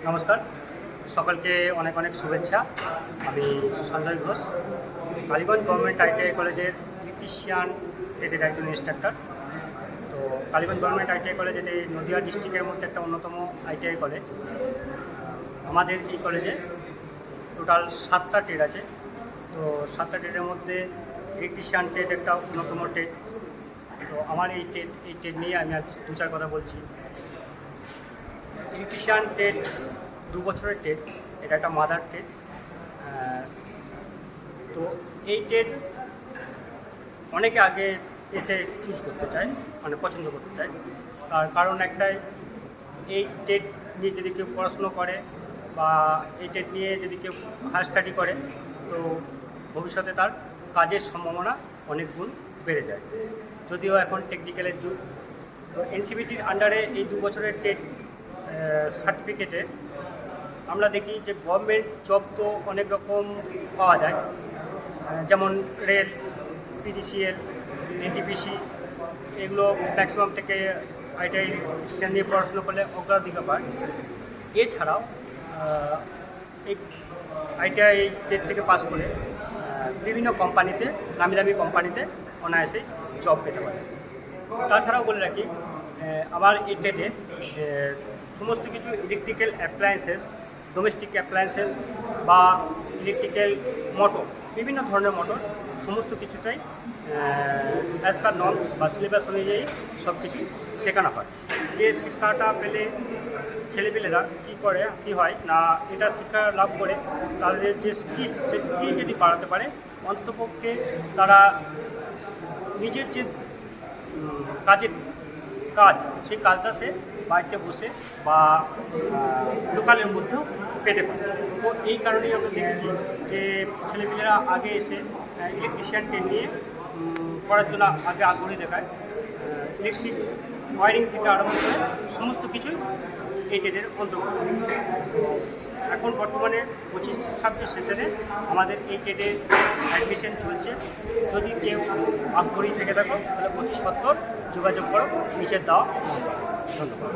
নমস্কার, সকলকে অনেক অনেক শুভেচ্ছা। আমি সঞ্জয় ঘোষ, কালীগঞ্জ গভর্নমেন্ট আইটিআই কলেজের ইলেকট্রিশিয়ান ট্রেডের একজন ইনস্ট্রাক্টর। তো কালীগঞ্জ গভর্নমেন্ট আইটিআই কলেজ এটি নদিয়া ডিস্ট্রিক্টের মধ্যে একটা অন্যতম আইটিআই কলেজ। আমাদের এই কলেজে টোটাল 7টা ট্রেড আছে। তো 7টা ট্রেডের মধ্যে ইলেকট্রিশিয়ান ট্রেড একটা অন্যতম ট্রেড। তো আমার এই ট্রেড নিয়ে আমি আজ দু চার কথা বলছি। ইলেকট্রিশিয়ান ট্রেড 2 বছরের ট্রেড, এটা একটা মাদার ট্রেড। তো এই ট্রেড অনেকে আগে এসে চুজ করতে চায়, মানে পছন্দ করতে চায়। তার কারণ একটাই, এই ট্রেড নিয়ে যদি কেউ পড়াশুনো করে বা এই ট্রেড নিয়ে যদি কেউ হায়ার স্টাডি করে, তো ভবিষ্যতে তার কাজের সম্ভাবনা অনেক গুণ বেড়ে যায়। যদিও এখন টেকনিক্যালের যুগ, তো এনসিভিটির আন্ডারে এই 2 বছরের ট্রেড সার্টিফিকেটে আমরা দেখি যে গভর্নমেন্ট জব তো অনেক রকম পাওয়া যায়, যেমন রেল, পিডিসিএল, এনটিপিসি, এগুলো ম্যাক্সিমাম থেকে আইটিআই সেকশন নিয়ে পড়াশুনো করলে অগ্রাধিকার পায়। এছাড়াও এই আইটিআই ট্রেড থেকে পাস করে বিভিন্ন কোম্পানিতে, নামি দামি কোম্পানিতে অনায়াসে জব পেতে পারে। তাছাড়াও বলে রাখি, আমার এই ট্রেডে সমস্ত কিছু ইলেকট্রিক্যাল অ্যাপ্লায়েন্সেস, ডোমেস্টিক অ্যাপ্লায়েন্সেস বা ইলেকট্রিক্যাল মোটর, বিভিন্ন ধরনের মোটর, সমস্ত কিছুটাই অ্যাজ পার নর্মস বা সিলেবাস অনুযায়ী সব কিছুই শেখানো হয়। যে শিক্ষাটা পেলে ছেলেপেলেরা কী হয় না, এটা শিক্ষা লাভ করে তাদের যে স্কিল, সেই স্কিল যদি বাড়াতে পারে, অন্ততপক্ষে তারা নিজের যে কাজ, সেই কাজটা সে বাড়িতে বসে বা লোকালের মধ্যেও পেতে পারে। তো এই কারণেই আমরা দেখেছি যে ছেলেমেয়েরা আগে এসে ইলেকট্রিশিয়ান ট্রেড নিয়ে করার জন্য আগে আগ্রহী দেখায়। ইলেকট্রিক ওয়ারিং থেকে আরম্ভ করে সমস্ত কিছুই এই ট্রেডের অন্তর্গত। এখন বর্তমানে 25-26 সেশনে আমাদের এই ট্রেডে অ্যাডমিশন চলছে। যদি কেউ আগ্রহী থেকে থাকো তাহলে 2570 যোগাযোগ করো, নিচের দেওয়া। ধন্যবাদ।